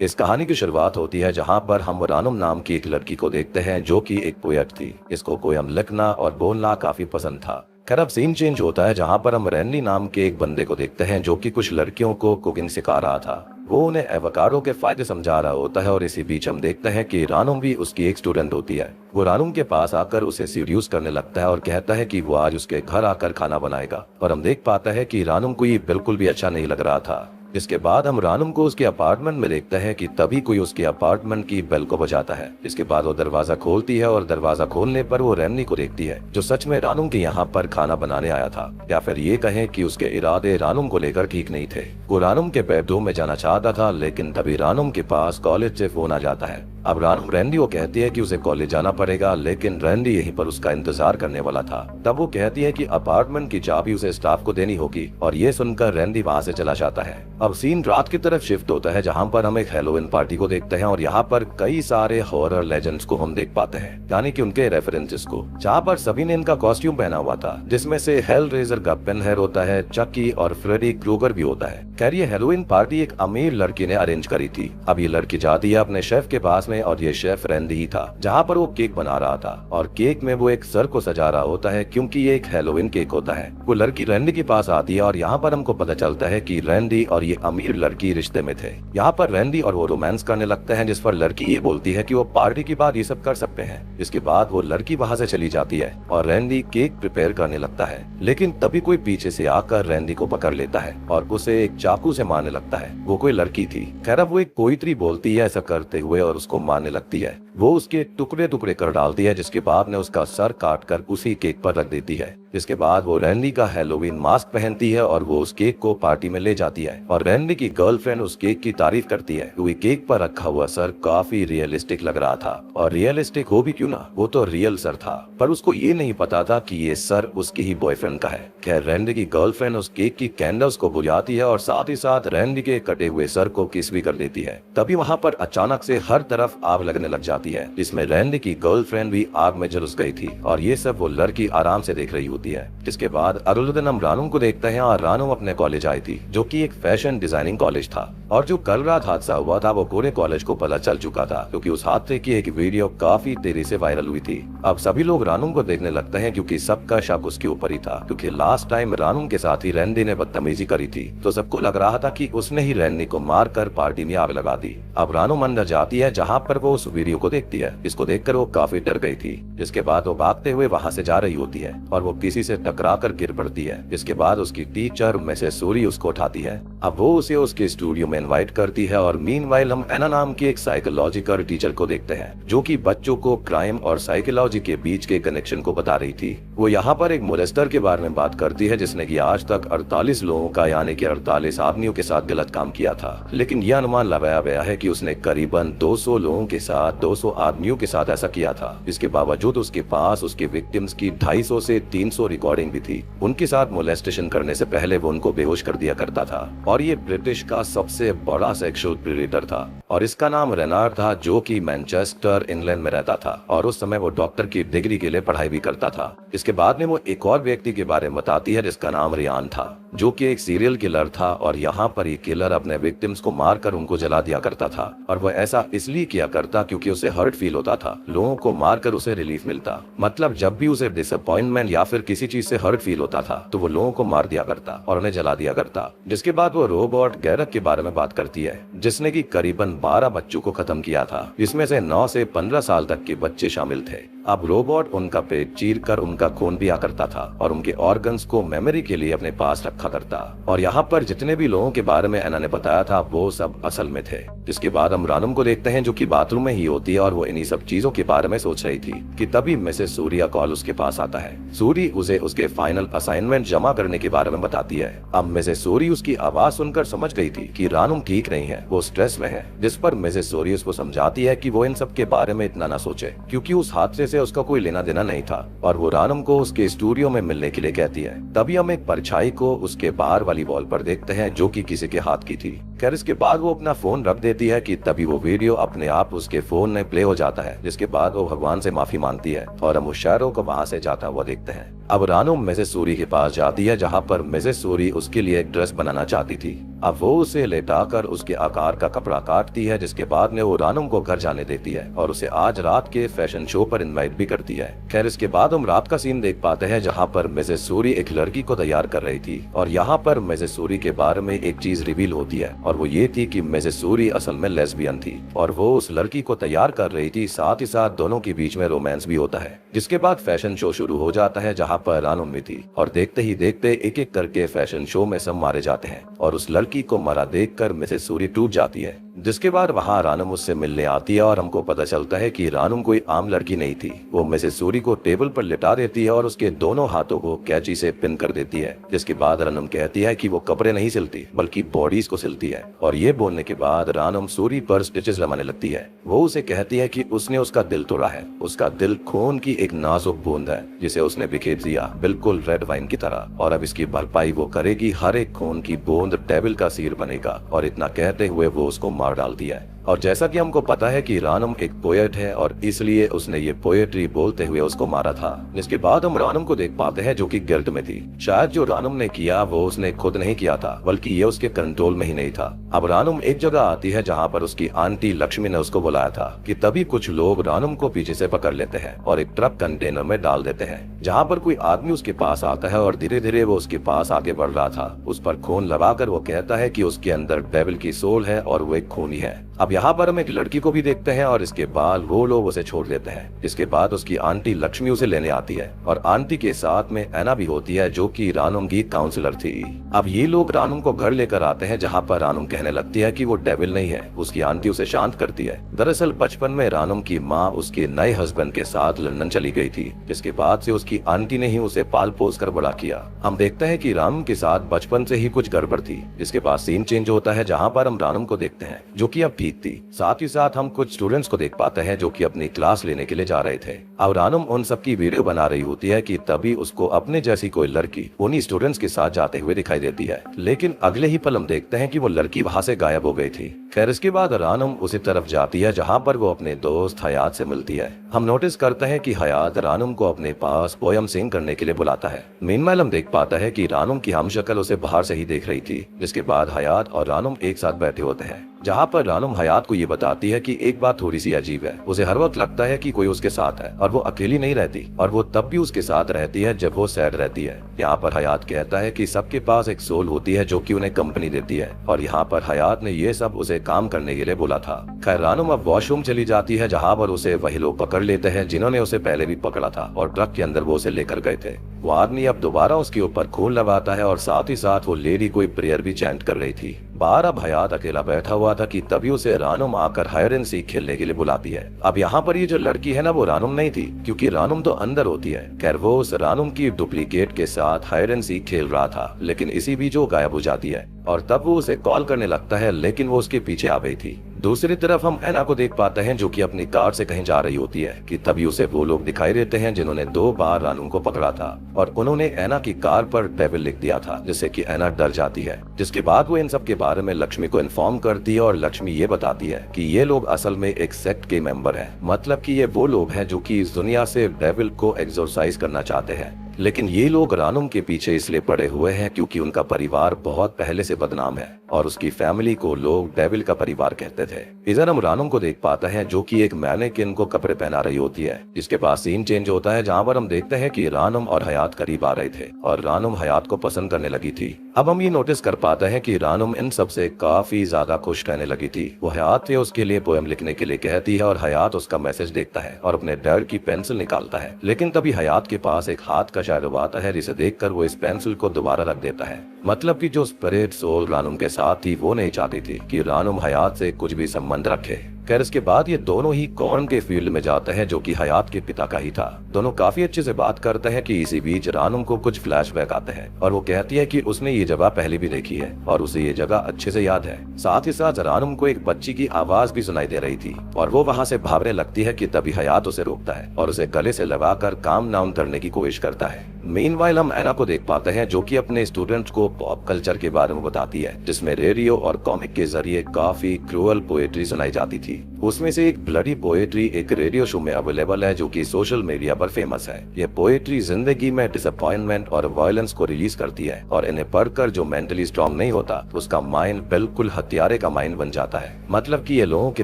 इस कहानी की शुरुआत होती है जहाँ पर हम रानुम नाम की एक लड़की को देखते हैं जो कि एक पोएट थी। इसको पोयम लिखना और बोलना काफी पसंद था। खैर अब सीन चेंज होता है जहाँ पर हम रैनी नाम के एक बंदे को देखते हैं जो कि कुछ लड़कियों को कुकिंग सिखा रहा था। वो उन्हें एवोकाडो के फायदे समझा रहा होता है और इसी बीच हम देखते हैं कि रानुम भी उसकी एक स्टूडेंट होती है। वो रानुम के पास आकर उसे सीड्यूस करने लगता है और कहता है कि वो आज उसके घर आकर खाना बनाएगा। और हम देख पाते हैं कि रानुम को ये बिल्कुल भी अच्छा नहीं लग रहा था। इसके बाद हम रानुम को उसके अपार्टमेंट में देखते हैं कि तभी कोई उसके अपार्टमेंट की बेल को बजाता है। इसके बाद वो दरवाजा खोलती है और दरवाजा खोलने पर वो रैनी को देखती है जो सच में रानुम के यहाँ पर खाना बनाने आया था, या फिर ये कहें कि उसके इरादे रानुम को लेकर ठीक नहीं थे। वो रानुम के बेडरूम में जाना चाहता था, लेकिन तभी रानुम के पास कॉलेज से फोन आ जाता है। अब रानुम रैंडी को कहती है कि उसे कॉलेज जाना पड़ेगा, लेकिन रैंडी यहीं पर उसका इंतजार करने वाला था। तब वो कहती है कि अपार्टमेंट की चाबी उसे स्टाफ को देनी होगी और ये सुनकर रैंडी वहाँ से चला जाता है। अब सीन रात की तरफ शिफ्ट होता है जहाँ पर हम एक हैलोवीन पार्टी को देखते हैं और यहाँ पर कई सारे हॉरर लेजेंड्स को हम देख पाते हैं, यानी कि उनके रेफरेंसेस को, जहाँ पर सभी ने इनका कॉस्ट्यूम पहना हुआ था, जिसमें से हेल रेजर का पेनहेर होता है, चकी और फ्रेडी क्रूगर भी होता है। खैर ये हैलोवीन पार्टी एक अमीर लड़की ने अरेंज करी थी। अब ये लड़की जाती है अपने शेफ के पास में और ये शेफ रैंडी ही था, जहाँ पर वो केक बना रहा था और केक में वो एक सर को सजा रहा होता है क्योंकि ये एक हैलोवीन केक होता है। वो लड़की रैंडी के पास आती है और यहाँ पर हमको पता चलता है कि रैंडी और ये अमीर लड़की रिश्ते में थे। यहाँ पर रैंडी और वो रोमांस करने लगते हैं, जिस पर लड़की ये बोलती है कि वो पार्टी के बाद ये सब कर सकते हैं। इसके बाद वो लड़की वहाँ से चली जाती है और रैंडी केक प्रिपेयर करने लगता है, लेकिन तभी कोई पीछे से आकर रैंडी को पकड़ लेता है और उसे एक चाकू से मारने लगता है। वो कोई लड़की थी। खैर अब वो एक कोईत्री बोलती है ऐसा करते हुए और उसको मारने लगती है। वो उसके टुकड़े टुकड़े कर डालती है, जिसके बाद ने उसका सर काट कर उसी केक पर रख देती है। इसके बाद वो रैंडी का हैलोवीन मास्क पहनती है और वो उस केक को पार्टी में ले जाती है और रैंडी की गर्लफ्रेंड उस केक की तारीफ करती है क्योंकि केक पर रखा हुआ सर काफी रियलिस्टिक लग रहा था। और रियलिस्टिक हो भी क्यों ना, वो तो रियल सर था, पर उसको ये नहीं पता था कि ये सर उसकी ही बॉयफ्रेंड का है। खैर रैंडी की गर्लफ्रेंड उस केक की कैंडल्स को बुझाती है और साथ ही साथ रैंडी के कटे हुए सर को किस भी कर देती है। तभी वहाँ पर अचानक से हर तरफ आग लगने लग जाती है, जिसमें रैंडी की गर्लफ्रेंड भी आग में झुलस गई थी और ये सब वो लड़की आराम से देख रही होती है। इसके बाद अगले दिन हम रानुम को देखते हैं और रानुम अपने कॉलेज आई थी, जो कि एक फैशन डिजाइनिंग कॉलेज था। और जो कल रात हादसा हुआ था वो पूरे कॉलेज को पता चल चुका था, क्योंकि उस हादसे की एक वीडियो काफी तेजी से वायरल हुई थी। अब सभी लोग रानुम को देखने लगते हैं क्योंकि सबका शक उसके ऊपर ही था, क्योंकि लास्ट टाइम रानुम के साथ ही रैंडी ने बदतमीजी करी थी, तो सबको लग रहा था कि उसने ही रैंडी को मार कर पार्टी में आग लगा दी। अब रानुम अंदर जाती है जहाँ पर वो उस वीडियो को देखती है। इसको देखकर वो काफी डर गई थी, जिसके बाद वो भागते हुए वहाँ से जा रही होती है और वो किसी से टकरा कर गिर पड़ती है। जिसके बाद उसकी टीचर मिसेस सूरी उसको उठाती है। अब वो उसे उसके स्टूडियो में इनवाइट करती है और मीनवाइल हम एना नाम की एक साइकोलॉजिकल टीचर को देखते हैं, जो कि बच्चों को क्राइम और साइकोलॉजी के बीच के कनेक्शन को बता रही थी। वो यहाँ पर एक मोलेस्टर के बारे में बात करती है जिसने कि आज तक 48 लोगों का यानी कि 48 आदमियों के साथ गलत काम किया था, लेकिन यह अनुमान लगाया गया है कि उसने करीबन 200 लोगों के साथ 200 आदमियों के साथ ऐसा किया था। इसके बावजूद उसके पास उसके विक्टिम्स की 250 से 300 रिकॉर्डिंग भी थी। उनके साथ मोलेस्टेशन करने से पहले वो उनको बेहोश कर दिया करता था और ये ब्रिटिश का सबसे बड़ा सेक्सुअल प्रेडेटर था और इसका नाम रेनार्ड था, जो कि मैनचेस्टर इंग्लैंड में रहता था और उस समय वो डॉक्टर की डिग्री के लिए पढ़ाई भी करता था। इसके बाद में वो एक और व्यक्ति के बारे में बताती है जिसका नाम रियान था, जो कि एक सीरियल किलर था और यहाँ पर ये किलर अपने विक्टिम्स को मारकर उनको जला दिया करता था और वो ऐसा इसलिए किया करता क्योंकि उसे हर्ट फील होता था। लोगों को मारकर उसे रिलीफ मिलता, मतलब जब भी उसे डिसअपॉइंटमेंट या फिर किसी चीज से हर्ट फील होता था तो वो लोगों को मार दिया करता और उन्हें जला दिया करता। जिसके बाद वो रोबोट गैरक के बारे में बात करती है, जिसने की करीबन 12 बच्चों को खत्म किया था, जिसमें से 9 से 15 साल तक के बच्चे शामिल थे। अब रोबोट उनका पेट चीर कर उनका खून पिया करता था और उनके ऑर्गन्स को मेमोरी के लिए अपने पास रखा करता। और यहाँ पर जितने भी लोगों के बारे में एना ने बताया था वो सब असल में थे। जिसके बाद हम रानुम को देखते हैं जो कि बाथरूम में ही होती है और वो इन्हीं सब चीजों के बारे में सोच रही थी कि तभी मिसेस सूर्या कॉल उसके पास आता है। सूरी उसे उसके फाइनल असाइनमेंट जमा करने के बारे में बताती है। अब मिसेस सूरी उसकी आवाज सुनकर समझ गई थी कि रानुम ठीक नहीं है, वो स्ट्रेस में है, जिस पर मिसेस सूरी उसको समझाती है कि वो इन सब के बारे में इतना ना सोचे क्योंकि उस हादसे से उसका कोई लेना देना नहीं था और वो रानुम को उसके स्टूडियो में मिलने के लिए कहती है। तभी हम एक परछाई को उसके बाहर वाली वॉल पर देखते हैं जो कि किसी के हाथ की थी। खैर इसके बाद वो अपना फोन रख देती है कि तभी वो वीडियो अपने आप उसके फोन में प्ले हो जाता है, जिसके बाद वो भगवान से माफी मांगती है और हम उस शहरों को वहाँ से जाता हुआ देखते हैं। अब रानू मिसेस सूरी के पास जाती है, जहाँ पर मिसेस सूरी उसके लिए एक ड्रेस बनाना चाहती थी। अब वो उसे लेटाकर उसके आकार का कपड़ा काटती है, जिसके बाद में वो रानू को घर जाने देती है और उसे आज रात के फैशन शो पर इनवाइट भी करती है। खैर इसके बाद हम रात का सीन देख पाते हैं, जहाँ पर मिसेस सूरी एक लड़की को तैयार कर रही थी और यहाँ पर मिसेस सूरी के बारे में एक चीज रिवील होती है और वो ये थी कि मिसेस सूरी असल में लेस्बियन थी और वो उस लड़की को तैयार कर रही थी। साथ ही साथ दोनों के बीच में रोमांस भी होता है। जिसके बाद फैशन शो शुरू हो जाता है, जहाँ पर रानू भी थी और देखते ही देखते एक एक करके फैशन शो में सब मारे जाते हैं और उस लड़की को मरा देखकर मिसेस सूरी टूट जाती है। जिसके बाद वहाँ रानू उससे मिलने आती है और हमको पता चलता है कि रानू कोई आम लड़की नहीं थी। वो मिसेस सूरी को टेबल पर लिटा देती है और उसके दोनों हाथों को कैंची से पिन कर देती है। जिसके बाद रानू कहती है कि वो कपड़े नहीं सिलती बल्कि बॉडीज को सिलती है और ये बोलने के बाद रानू सूरी पर स्टिचेस लगाने लगती है। वो उसे कहती है कि उसने उसका दिल तोड़ा है। उसका दिल खून की एक नाजुक बूंद है जिसे उसने बिखेर दिया, बिल्कुल रेड वाइन की तरह, और अब इसकी भरपाई वो करेगी। हर एक खून की बूंद डेविल का सिर बनेगा और इतना कहते हुए वो उसको मार डालती है। और जैसा कि हमको पता है कि रानम एक पोएट है और इसलिए उसने ये पोएट्री बोलते हुए उसको मारा था। जिसके बाद हम रानम को देख पाते हैं जो कि गिल्ट में थी। शायद जो रानम ने किया वो उसने खुद नहीं किया था बल्कि ये उसके कंट्रोल में ही नहीं था। अब रानम एक जगह आती है जहाँ पर उसकी आंटी लक्ष्मी ने उसको बुलाया था कि तभी कुछ लोग रानम को पीछे से पकड़ लेते हैं और एक ट्रक कंटेनर में डाल देते हैं, जहाँ पर कोई आदमी उसके पास आता है और धीरे धीरे वो उसके पास आगे बढ़ रहा था। उस पर खून लगाकर वो कहता है कि उसके अंदर डेविल की सोल है और वो एक खूनी है। अब यहाँ पर हम एक लड़की को भी देखते हैं और इसके बाद वो लोग उसे छोड़ देते हैं। इसके बाद उसकी आंटी लक्ष्मी उसे लेने आती है और आंटी के साथ में ऐना भी होती है जो कि रानम की काउंसलर थी। अब ये लोग रानम को घर लेकर आते हैं जहाँ पर रानम कहने लगती है कि वो डेविल नहीं है। उसकी आंटी उसे शांत करती है। दरअसल बचपन में रानम की माँ उसके नए हस्बैंड के साथ लंदन चली गई थी, जिसके बाद से उसकी आंटी ने ही उसे पाल पोस कर बड़ा किया। हम देखते हैं कि रानम के साथ बचपन से ही कुछ गड़बड़ थी। इसके बाद सीन चेंज होता है जहाँ पर हम रानम को देखते हैं जो कि अब ठीक थी। साथ ही साथ हम कुछ स्टूडेंट्स को देख पाते हैं जो कि अपनी क्लास लेने के लिए जा रहे थे। अब रानम उन सब की वीडियो बना रही होती है कि तभी उसको अपने जैसी कोई लड़की उन्हीं स्टूडेंट्स के साथ जाते हुए दिखाई देती है, लेकिन अगले ही पल हम देखते हैं कि वो लड़की वहाँ से गायब हो गई थी। खैर इसके बाद रानम उसी तरफ जाती है जहाँ पर वो अपने दोस्त हयात से मिलती है। हम नोटिस करते हैं कि हयात रानम को अपने पास पोयम सिंग करने के लिए बुलाता है। मीनवाइल हम देख पाता है कि रानम की हमशक्ल उसे बाहर से ही देख रही थी। जिसके बाद हयात और रानम एक साथ बैठे होते हैं, जहाँ पर रानम हयात को ये बताती है कि एक बात थोड़ी सी अजीब है। उसे हर वक्त लगता है कि कोई उसके साथ है और वो अकेली नहीं रहती, और वो तब भी उसके साथ रहती है जब वो सैड रहती है। यहाँ पर हयात कहता है कि सबके पास एक सोल होती है जो कि उन्हें कंपनी देती है, और यहाँ पर हयात ने ये सब उसे काम करने के लिए बोला था। खैर रानम अब वॉशरूम चली जाती है जहाँ पर उसे वही लोग पकड़ लेते हैं जिन्होंने उसे पहले भी पकड़ा था और ट्रक के अंदर वो उसे लेकर गए थे। वो आदमी अब दोबारा उसके ऊपर खून लगाता है और साथ ही साथ वो लेडी कोई प्रेयर भी चैंट कर रही थी। बाहर अब हयात अकेला बैठा हुआ था कि तभी उसे रानम आकर हाइड एंड सीक खेलने के लिए बुलाती है। अब यहाँ पर ये जो लड़की है ना वो रानम नहीं थी, क्योंकि रानम तो अंदर होती है। खैर वो उस रानम की डुप्लीकेट के साथ हाइड एंड सीक खेल रहा था, लेकिन इसी बीच वो गायब हो जाती है और तब वो उसे कॉल करने लगता है, लेकिन वो उसके पीछे आ गई थी। दूसरी तरफ हम ऐना को देख पाते हैं जो कि अपनी कार से कहीं जा रही होती है कि तभी उसे वो लोग दिखाई देते हैं जिन्होंने 2 बार रानू को पकड़ा था, और उन्होंने ऐना की कार पर डेविल लिख दिया था, जिससे कि ऐना डर जाती है। जिसके बाद वो इन सब के बारे में लक्ष्मी को इन्फॉर्म करती है और लक्ष्मी ये बताती है कि ये लोग असल में एक सेक्ट के मेंबर हैं। मतलब कि ये वो लोग हैं जो कि इस दुनिया से डेविल को एक्सोरसाइज करना चाहते हैं, लेकिन ये लोग रानम के पीछे इसलिए पड़े हुए हैं क्योंकि उनका परिवार बहुत पहले से बदनाम है और उसकी फैमिली को लोग डेविल का परिवार कहते थे। इधर हम रानम को देख पाते हैं जो कि एक मैनेकिन को कपड़े पहना रही होती है। जिसके बाद सीन चेंज होता है जहाँ पर हम देखते हैं कि रानम और हयात करीब आ रहे थे और रानम हयात को पसंद करने लगी थी। अब हम ये नोटिस कर पाते हैं कि रानम इन सब से काफी ज्यादा खुश रहने लगी थी। वो हयात से उसके लिए पोएम लिखने के लिए कहती है और हयात उसका मैसेज देखता है और अपने डैड की पेंसिल निकालता है, लेकिन तभी हयात के पास एक हाथ का शायद आता है जिसे देखकर वो इस पेंसिल को दोबारा रख देता है। मतलब कि जो स्पिरिट सोल रानम के साथ थी वो नहीं चाहती थी कि रानम हयात से कुछ भी संबंध रखे। खैर इसके बाद ये दोनों ही कॉर्न के फील्ड में जाते हैं जो कि हयात के पिता का ही था। दोनों काफी अच्छे से बात करते हैं कि इसी बीच रानम को कुछ फ्लैशबैक आते हैं और वो कहती है कि उसने ये जगह पहले भी देखी है और उसे ये जगह अच्छे से याद है। साथ ही साथ रानम को एक बच्ची की आवाज भी सुनाई दे रही थी और वो वहाँ से भागने लगती है कि तभी हयात उसे रोकता है और उसे गले से लगाकर काम डाउन करने की कोशिश करता है। मीनवाइल हम एना को देख पाते हैं जो कि अपने स्टूडेंट्स को पॉप कल्चर के बारे में बताती है, जिसमें रेडियो और कॉमिक के जरिए काफी क्रूअल पोएट्री सुनाई जाती थी। उसमें से एक ब्लडी पोएट्री एक रेडियो शो में अवेलेबल है जो कि सोशल मीडिया पर फेमस है। यह पोएट्री जिंदगी में डिसअपॉइंटमेंट और वायलेंस को रिलीज करती है और इन्हें पढ़कर जो मेंटली स्ट्रांग नहीं होता उसका माइंड बिल्कुल हत्यारे का माइंड बन जाता है। मतलब कि ये लोगों के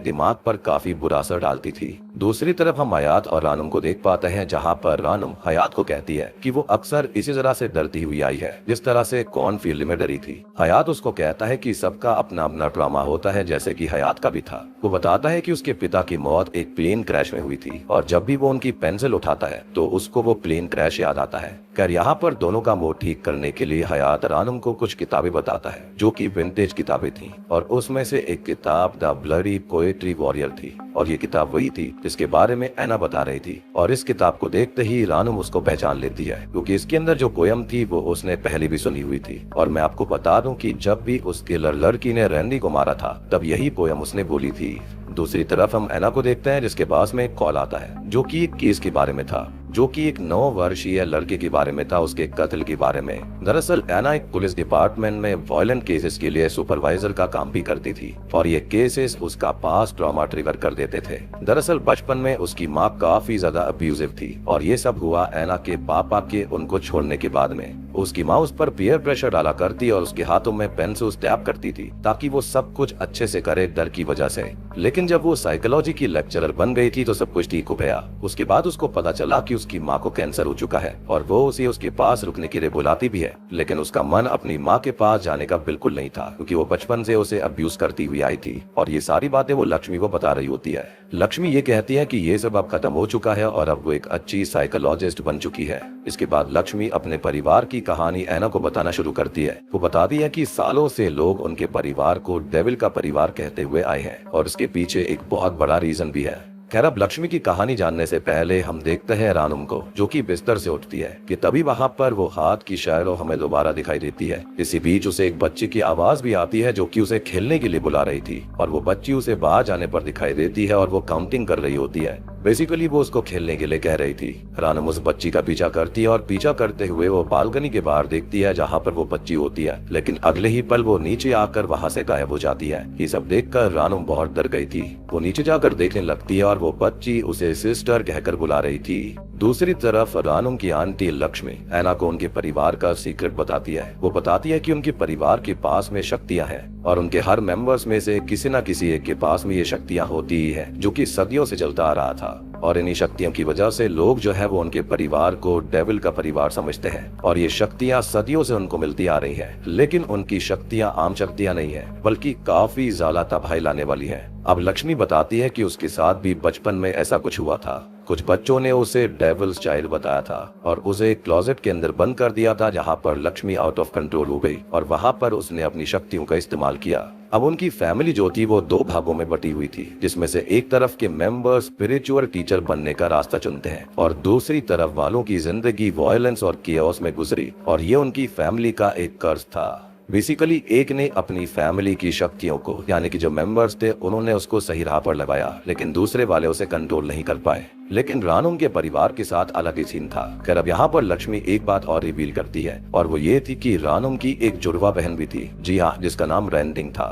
दिमाग पर काफी बुरा असर डालती थी। दूसरी तरफ हम हयात और रानुम को देख पाते हैं, जहाँ पर रानुम हयात को कहती है कि वो अक्सर इसी तरह से डरती हुई आई है जिस तरह से कौन फील्ड में डरी थी। हयात उसको कहता है कि सबका अपना अपना ट्रॉमा होता है, जैसे कि हयात का भी था। वो बताता है कि उसके पिता की मौत एक प्लेन क्रैश में हुई थी और जब भी वो उनकी पेंसिल उठाता है तो उसको वो प्लेन क्रैश याद आता है। खैर यहाँ पर दोनों का मूड ठीक करने के लिए हयात रानुम को कुछ किताबें बताता है जो कि विंटेज किताबें थी और उसमें से एक किताब द ब्लडी पोएट्री वॉरियर थी और ये किताब वही थी जिसके बारे में एना बता रही थी। और इस किताब को देखते ही रानुम उसको पहचान लेती है क्योंकि इसके अंदर जो पोयम थी वो उसने पहले भी सुनी हुई थी। और मैं आपको बता दूं कि जब भी उस किलर लड़की ने रैंडी को मारा था तब यही पोयम उसने बोली थी। दूसरी तरफ हम एना को देखते हैं जिसके पास में एक कॉल आता है जो कि एक केस के बारे में था, जो कि एक 9 वर्षीय लड़के के बारे में था, उसके कत्ल के बारे में। दरअसल एना एक पुलिस डिपार्टमेंट में वायलेंट केसेस के लिए सुपरवाइजर का काम भी करती थी और ये केसेस उसका पास्ट ट्रॉमा ट्रिगर कर देते थे। दरअसल बचपन में उसकी माँ काफी ज्यादा अब्यूजिव थी और ये सब हुआ एना के पापा के उनको छोड़ने के बाद में। उसकी माँ उस पर पीयर प्रेशर डाला करती और उसके हाथों में पेन से स्टैब करती थी ताकि वो सब कुछ अच्छे से करे डर की वजह से। लेकिन जब वो साइकोलॉजी की लेक्चरर बन गई थी तो सब कुछ ठीक हो गया। उसके बाद उसको पता चला कि उसकी माँ को कैंसर हो चुका है और वो उसे उसके पास रुकने के लिए बुलाती भी है, लेकिन उसका मन अपनी माँ के पास जाने का बिल्कुल नहीं था क्योंकि वो बचपन से उसे अब्यूज करती हुई आई थी। और ये सारी बातें वो लक्ष्मी को बता रही होती है। लक्ष्मी ये कहती है कि ये सब अब खत्म हो चुका है और अब वो एक अच्छी साइकोलॉजिस्ट बन चुकी है। इसके बाद लक्ष्मी अपने परिवार की कहानी एना को बताना शुरू करती है। वो बताती है कि सालों से लोग उनके परिवार को डेविल का परिवार कहते हुए आए हैं और इसके पीछे एक बहुत बड़ा रीजन भी है। खैर अब लक्ष्मी की कहानी जानने से पहले हम देखते हैं रानुम को जो कि बिस्तर से उठती है कि तभी वहाँ पर वो हाथ की शैडो हमें दोबारा दिखाई देती है। इसी बीच उसे एक बच्ची की आवाज भी आती है जो कि उसे खेलने के लिए बुला रही थी और वो बच्ची उसे बाहर जाने पर दिखाई देती है और वो काउंटिंग कर रही होती है। बेसिकली वो उसको खेलने के लिए कह रही थी। रानुम उस बच्ची का पीछा करती है और पीछा करते हुए वो बालकनी के बाहर देखती है जहाँ पर वो बच्ची होती है, लेकिन अगले ही पल वो नीचे आकर वहाँ से गायब हो जाती है। ये सब देखकर रानुम बहुत डर गई थी। वो नीचे जाकर देखने लगती है और वो बच्ची उसे सिस्टर कहकर बुला रही थी। दूसरी तरफ रानुम की आंटी लक्ष्मी एना को उनके परिवार का सीक्रेट बताती है। वो बताती है कि उनके परिवार के पास में शक्तियां हैं और उनके हर मेंबर्स में से किसी न किसी एक के पास में ये शक्तियां होती ही है जो कि सदियों से चलता आ रहा था। और इन्हीं शक्तियों की वजह से लोग जो है वो उनके परिवार को डेविल का परिवार समझते हैं और ये शक्तियां सदियों से उनको मिलती आ रही हैं। लेकिन उनकी शक्तियां आम शक्तियां नहीं है बल्कि काफी ज्यादा तबाही लाने वाली है। अब लक्ष्मी बताती है कि उसके साथ भी बचपन में ऐसा कुछ हुआ था। कुछ बच्चों ने उसे डेविल्स चाइल्ड बताया था और उसे एक क्लोजेट के अंदर बंद कर दिया था जहाँ पर लक्ष्मी आउट ऑफ कंट्रोल हो गई और वहाँ पर उसने अपनी शक्तियों का इस्तेमाल किया। अब उनकी फैमिली जो थी वो 2 भागों में बटी हुई थी, जिसमें से एक तरफ के मेंबर्स स्पिरिचुअल टीचर बनने का रास्ता चुनते हैं और दूसरी तरफ वालों की जिंदगी वायलेंस और केओस में गुजरी और ये उनकी फैमिली का एक कर्ज था। बेसिकली एक ने अपनी फैमिली की शक्तियों को यानी कि जो मेंबर्स थे उन्होंने उसको सही राह पर लगाया, लेकिन दूसरे वाले उसे कंट्रोल नहीं कर पाए। लेकिन रानुम के परिवार के साथ अलग ही सीन था। खैर अब यहाँ पर लक्ष्मी एक बात और रिवील करती है और वो ये थी कि रानुम की एक जुड़वा बहन भी थी, जी हाँ, जिसका नाम रैंडिंग था।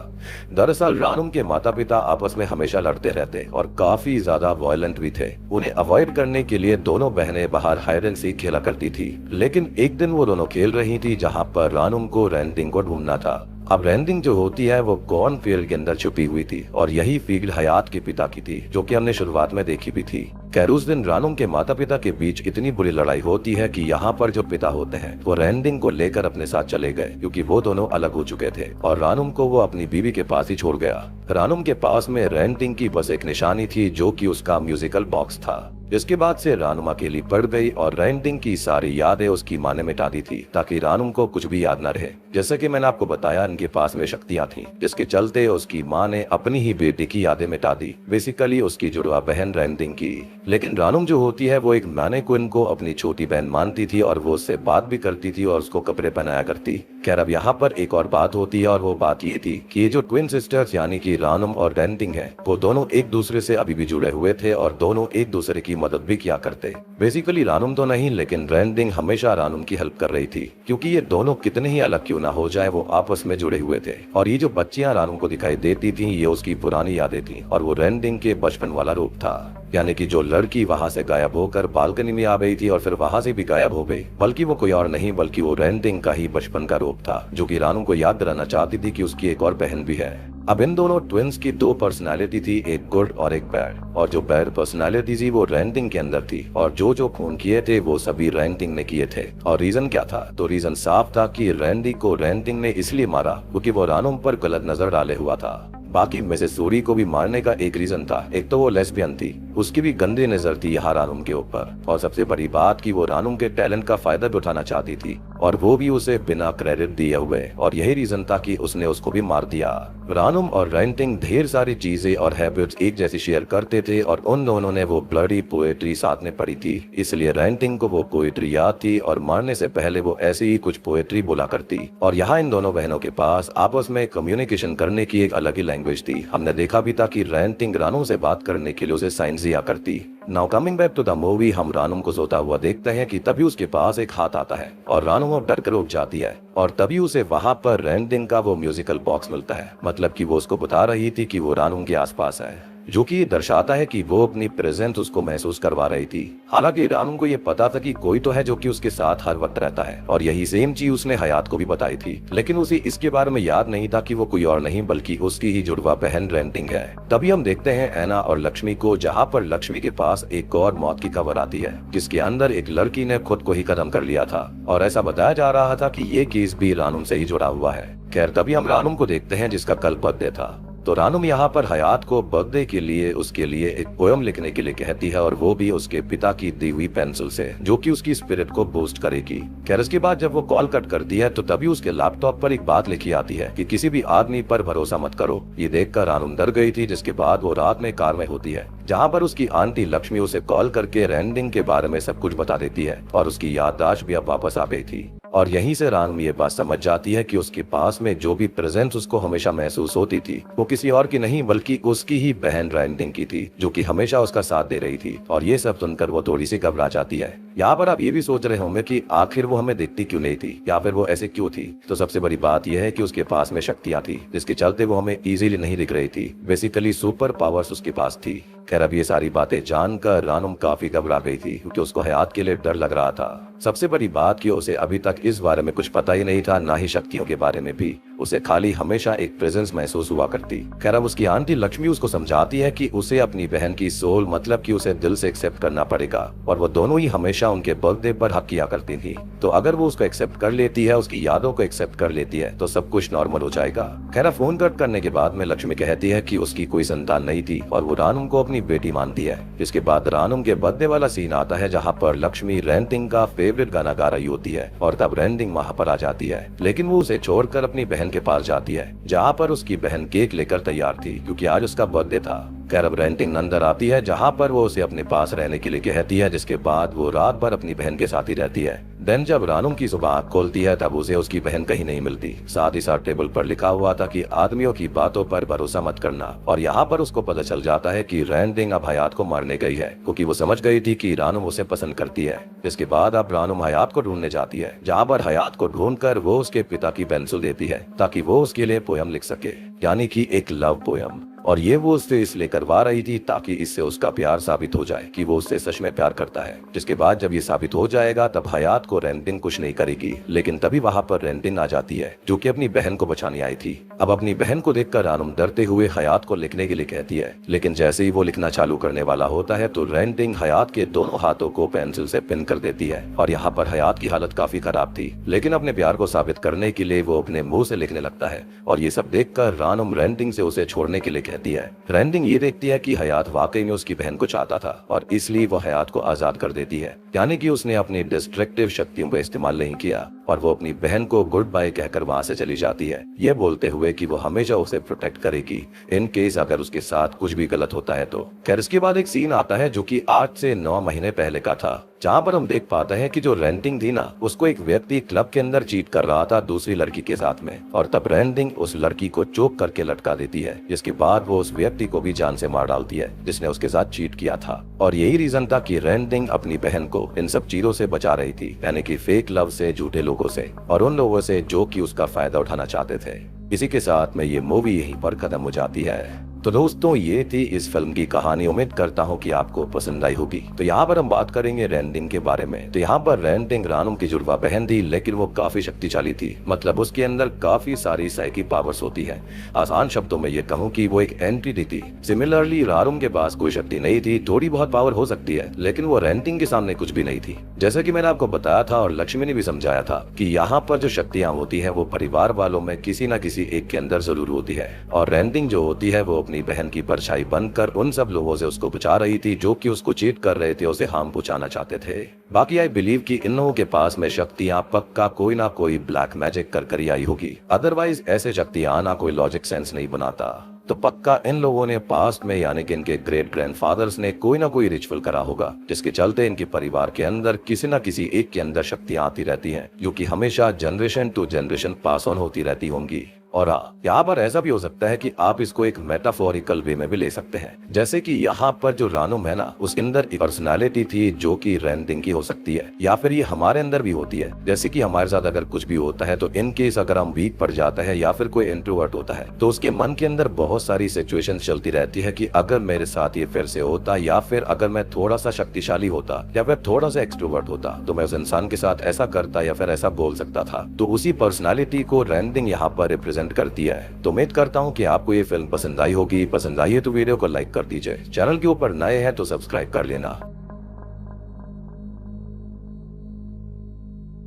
दरअसल रानुम के माता पिता आपस में हमेशा लड़ते रहते और काफी ज्यादा वायलेंट भी थे। उन्हें अवॉइड करने के लिए दोनों बहनें बाहर हाइड एंड सीक खेला करती थी। लेकिन एक दिन वो दोनों खेल रही थी जहाँ पर रानुम को रैंडिंग को ढूंढना था। अब रैंडिंग जो होती है वो कॉर्न फील्ड के अंदर छुपी हुई थी और यही फील्ड हयात के पिता की थी जो कि हमने शुरुआत में देखी भी थी। खैर उस दिन रानुम के माता पिता के बीच इतनी बुरी लड़ाई होती है कि यहाँ पर जो पिता होते हैं वो रैंडिंग को लेकर अपने साथ चले गए क्योंकि वो दोनों अलग हो चुके थे और रानुम को वो अपनी बीवी के पास ही छोड़ गया। रानुम के पास में रैंडिंग की बस एक निशानी थी जो कि उसका म्यूजिकल बॉक्स था। इसके बाद से रानुम अकेली पड़ गई और रैंडिंग की सारी यादें उसकी माँ ने मिटा दी थी ताकि रानुम को कुछ भी याद न रहे। जैसे कि मैंने आपको बताया इनके पास में शक्तियां थी जिसके चलते उसकी माँ ने अपनी ही बेटी की यादें मिटा दी, बेसिकली उसकी जुड़वा बहन रैंडिंग की। लेकिन रानुम जो होती है वो एक मैनेक्विन को अपनी छोटी बहन मानती थी और वो उससे बात भी करती थी और उसको कपड़े पहनाया करती। खैर अब यहाँ पर एक और बात होती है और वो बात ये थी कि ये जो ट्विन सिस्टर्स यानी कि रानुम और रैंडिंग है वो दोनों एक दूसरे से अभी भी जुड़े हुए थे और दोनों एक दूसरे की मदद भी किया करते। बेसिकली रानुम तो नहीं, लेकिन रेंडिंग हमेशा रानुम की हेल्प कर रही थी, क्योंकि ये दोनों कितने ही अलग क्यों ना हो जाए वो आपस में जुड़े हुए थे। और ये जो बच्चियां रानुम को दिखाई देती थी ये उसकी पुरानी यादें थी और वो रेंडिंग के बचपन वाला रूप था। यानी कि जो लड़की वहां से गायब होकर बालकनी में आ गई थी और फिर वहां से भी गायब हो गई, बल्कि वो कोई और नहीं बल्कि वो रेंडिंग का ही बचपन का रूप था, जो कि रानुम को याद दिलाना चाहती थी कि उसकी एक और बहन भी है। अब इन दोनों ट्विंस की दो पर्सनालिटी थी, एक गुड और एक बैड। और जो बैड पर्सनालिटी थी वो रेंडिंग के अंदर थी और जो खून किए थे वो सभी रेंडिंग ने किए थे। और रीजन क्या था? तो रीजन साफ था कि रैंडी को रेंडिंग ने इसलिए मारा क्योंकि वो रानुम पर गलत नजर डाले हुआ था। बाकी मिसेस सूरी को भी मारने का एक रीजन था, एक तो वो लेस्बियन थी, उसकी भी गंदी नजर थी यहाँ रानुम के ऊपर। और सबसे बड़ी बात कि वो रानुम के टैलेंट का फायदा भी उठाना चाहती थी और वो भी उसे बिना क्रेडिट दिए हुए, और यही रीजन था कि उसने उसको भी मार दिया। रानुम और रेंटिंग ढेर सारी चीजें और हैबिट्स एक जैसी शेयर करते थे और उन दोनों ने वो ब्लडी पोएट्री साथ में पढ़ी थी, इसलिए रेंटिंग को वो पोएट्री याद थी और मारने से पहले वो ऐसी ही कुछ पोएट्री बोला करती। और यहाँ इन दोनों बहनों के पास आपस में कम्युनिकेशन करने की एक अलग ही लैंग्वेज थी। हमने देखा भी था कि रेंटिंग रानुम से बात करने के लिए उसे साइंस दिया करती। Now coming back to the movie, हम रानुम को सोता हुआ देखते हैं कि तभी उसके पास एक हाथ आता है और रानुम अब डर कर रुक जाती है और तभी उसे वहां पर रेंटिंग का वो म्यूजिकल बॉक्स मिलता है। मतलब कि वो उसको बता रही थी कि वो रानुम के आसपास है, जो कि दर्शाता है कि वो अपनी प्रेजेंस उसको महसूस करवा रही थी। हालांकि रानुम को ये पता था कि कोई तो है जो कि उसके साथ हर वक्त रहता है और यही सेम चीज उसने हयात को भी बताई थी, लेकिन उसे इसके बारे में याद नहीं था कि वो कोई और नहीं बल्कि उसकी ही जुड़वा बहन रेंटिंग है। तभी हम देखते हैं ऐना और लक्ष्मी को, जहाँ पर लक्ष्मी के पास एक और मौत की खबर आती है जिसके अंदर एक लड़की ने खुद को ही खत्म कर लिया था और ऐसा बताया जा रहा था कि ये केस भी रानुम से ही जुड़ा हुआ है। खैर तभी हम रानुम को देखते हैं जिसका कल बर्थडे था। तो रानुम यहाँ पर हयात को बर्थडे के लिए उसके लिए एक पोयम लिखने के लिए कहती है और वो भी उसके पिता की दी हुई पेंसिल से, जो कि उसकी स्पिरिट को बूस्ट करेगी। खैर इसके बाद जब वो कॉल कट करती है तो तभी उसके लैपटॉप पर एक बात लिखी आती है कि किसी भी आदमी पर भरोसा मत करो। ये देखकर रानुम डर गई थी, जिसके बाद वो रात में कार में होती है जहाँ पर उसकी आंटी लक्ष्मी उसे कॉल करके रेंडिंग के बारे में सब कुछ बता देती है और उसकी याददाश्त भी अब वापस आ गई थी। और यहीं से रानुम ये बात समझ जाती है कि उसके पास में जो भी प्रेजेंस उसको हमेशा महसूस होती थी वो किसी और की नहीं बल्कि उसकी ही बहन रेंडिंग की थी, जो कि हमेशा उसका साथ दे रही थी। और ये सब सुनकर वो थोड़ी सी घबरा जाती है। यहाँ पर आप ये भी सोच रहे होंगे कि आखिर वो हमें देखती क्यों नहीं थी या फिर वो ऐसे क्यों थी। तो सबसे बड़ी बात यह है कि उसके पास में शक्तियाँ थी जिसके चलते वो हमें इजीली नहीं दिख रही थी। बेसिकली सुपर पावर्स उसके पास थी। खैर अब ये सारी बातें जानकर रानुम काफी घबरा गई थी क्योंकि उसको हयात के लिए डर लग रहा था। सबसे बड़ी बात कि उसे अभी तक इस बारे में कुछ पता ही नहीं था, ना ही शक्तियों के बारे में भी। उसे खाली हमेशा एक प्रेजेंस महसूस हुआ करती। खैर अब उसकी आंटी लक्ष्मी उसको समझाती है कि उसे अपनी बहन की सोल मतलब कि उसे दिल से एक्सेप्ट करना पड़ेगा और वो दोनों ही हमेशा उनके बर्थडे पर हक किया करती थी। तो अगर वो उसको एक्सेप्ट कर लेती है, उसकी यादों को एक्सेप्ट कर लेती है तो सब कुछ नॉर्मल हो जाएगा। खैर फोन कट करने के बाद में लक्ष्मी कहती है कि उसकी कोई संतान नहीं थी और वो रानुम को अपनी बेटी मानती है। जिसके बाद रानुम के बर्थडे वाला सीन आता है जहाँ पर लक्ष्मी रेंटिंग का फेवरेट गाना गा रही होती है और तब रेंटिंग वहाँ पर आ जाती है, लेकिन वो उसे छोड़कर अपनी बहन के पास जाती है जहाँ पर उसकी बहन केक लेकर तैयार थी क्योंकि आज उसका बर्थडे था। खैर अब रेंटिंग अंदर आती है जहाँ पर वो उसे अपने पास रहने के लिए कहती है, जिसके बाद वो रात भर अपनी बहन के साथ ही रहती है। देन जब रानुम की सुबह आँख खोलती है तब उसे उसकी बहन कहीं नहीं मिलती। साथ ही साथ टेबल पर लिखा हुआ था कि आदमियों की बातों पर भरोसा मत करना। और यहाँ पर उसको पता चल जाता है कि रेंटिंग अब हयात को मारने गई है क्योंकि वो समझ गई थी कि रानुम उसे पसंद करती है। जिसके बाद अब रानुम हयात को ढूंढने जाती है, जहाँ पर हयात को ढूंढकर वो उसके पिता की पेंसिल देती है ताकि वो उसके लिए पोयम लिख सके, यानी कि एक लव पोयम। और ये वो उससे इसलिए करवा रही थी ताकि इससे उसका प्यार साबित हो जाए कि वो उससे सच में प्यार करता है। जिसके बाद जब ये साबित हो जाएगा तब हयात को रेंटिंग कुछ नहीं करेगी, लेकिन तभी वहाँ पर रेंटिंग आ जाती है जो कि अपनी बहन को बचाने आई थी। अब अपनी बहन को देखकर रानुम डरते हुए हयात को लिखने के लिए कहती है, लेकिन जैसे ही वो लिखना चालू करने वाला होता है तो रेंटिंग हयात के दोनों हाथों को पेंसिल से पिन कर देती है। और यहाँ पर हयात की हालत काफी खराब थी, लेकिन अपने प्यार को साबित करने के लिए वो अपने मुंह से लिखने लगता है। और ये सब देखकर रानुम रेंटिंग से उसे छोड़ने के लिए कहती है। रेंटिंग ये देखती है कि हयात वाकई में उसकी बहन को चाहता था और इसलिए वो हयात को आजाद कर देती है, यानी कि उसने अपनी डिस्ट्रक्टिव शक्तियों का इस्तेमाल नहीं किया। और वो अपनी बहन को गुड बाय कहकर वहां से चली जाती है, ये बोलते हुए कि वो हमेशा उसे प्रोटेक्ट करेगी इन केस अगर उसके साथ कुछ भी गलत होता है तो। खैर इसके बाद एक सीन आता है जो कि 8 से 9 महीने पहले का था, जहाँ पर हम देख पाते हैं कि जो रेंटिंग थी ना, उसको एक व्यक्ति क्लब के अंदर चीट कर रहा था दूसरी लड़की के साथ में, और तब रेंटिंग उस लड़की को चोक करके लटका देती है, जिसके बाद वो उस व्यक्ति को भी जान से मार डालती है जिसने उसके साथ चीट किया था। और यही रीजन था कि रेंटिंग अपनी बहन को इन सब चीजों से बचा रही थी, यानी कि फेक लव से, झूठे लोगों से और उन लोगों से जो कि उसका फायदा उठाना चाहते थे। इसी के साथ में ये मूवी यहीं पर खत्म हो जाती है। तो दोस्तों ये थी इस फिल्म की कहानी, उम्मीद करता हूँ कि आपको पसंद आई होगी। तो यहाँ पर हम बात करेंगे रेंटिंग के बारे में। तो यहाँ पर रेंटिंग रानम की जुड़वा बहन थी, लेकिन वो काफी शक्तिशाली थी, मतलब उसके अंदर काफी सारी साइकी पावर्स होती है। आसान शब्दों में ये कहूँ कि वो एक एंटिटी थी। सिमिलरली रानम के पास कोई शक्ति नहीं थी, थोड़ी बहुत पावर हो सकती है, लेकिन वो रेंटिंग के सामने कुछ भी नहीं थी। जैसा कि मैंने आपको बताया था और लक्ष्मी ने भी समझाया था कि यहाँ पर जो शक्तियाँ होती है वो परिवार वालों में किसी न किसी एक के अंदर जरूर होती है, और रेंटिंग जो होती है वो अपनी बहन की परछाई बनकर उन सब लोगों से उसको बचा रही थी जो कि उसको चीट कर रहे थे, उसे हार्म पहुंचाना चाहते थे। बाकी आई बिलीव कि इन लोगों के पास में शक्तियां पक्का कोई ना कोई ब्लैक मैजिक कर ही आई होगी, अदरवाइज ऐसे शक्तियां आना कोई लॉजिक सेंस नहीं बनाता। तो पक्का इन लोगों ने पास्ट में यानी कि इनके ग्रेट ग्रैंडफादर्स ने कोई ना कोई रिचुअल करा होगा, जिसके चलते इनके परिवार के अंदर किसी न किसी एक के अंदर शक्तियां आती रहती हैं, जो कि हमेशा generation to generation pass on होती रहती होंगी। और हाँ, यहाँ पर ऐसा भी हो सकता है कि आप इसको एक मेटाफोरिकल वे में भी ले सकते हैं, जैसे कि यहाँ पर जो रानम है ना, उसके अंदर एक पर्सनालिटी थी जो कि रेंटिंग की हो सकती है, या फिर ये हमारे अंदर भी होती है। जैसे कि हमारे साथ अगर कुछ भी होता है तो इन केस अगर हम वीक पड़ जाते हैं या फिर कोई इंट्रोवर्ट होता है, तो उसके मन के अंदर बहुत सारी सिचुएशन चलती रहती है कि अगर मेरे साथ ये फिर से होता, या फिर अगर मैं थोड़ा सा शक्तिशाली होता या फिर थोड़ा सा एक्सट्रोवर्ट होता, तो मैं उस इंसान के साथ ऐसा करता या फिर ऐसा बोल सकता था। तो उसी पर्सनालिटी को रेंटिंग यहाँ पर रिप्रेजेंट करती है। तो उम्मीद करता हूँ कि आपको ये फिल्म पसंद आई होगी। पसंद आई है तो वीडियो को लाइक कर दीजिए, चैनल के ऊपर नए हैं तो सब्सक्राइब कर लेना।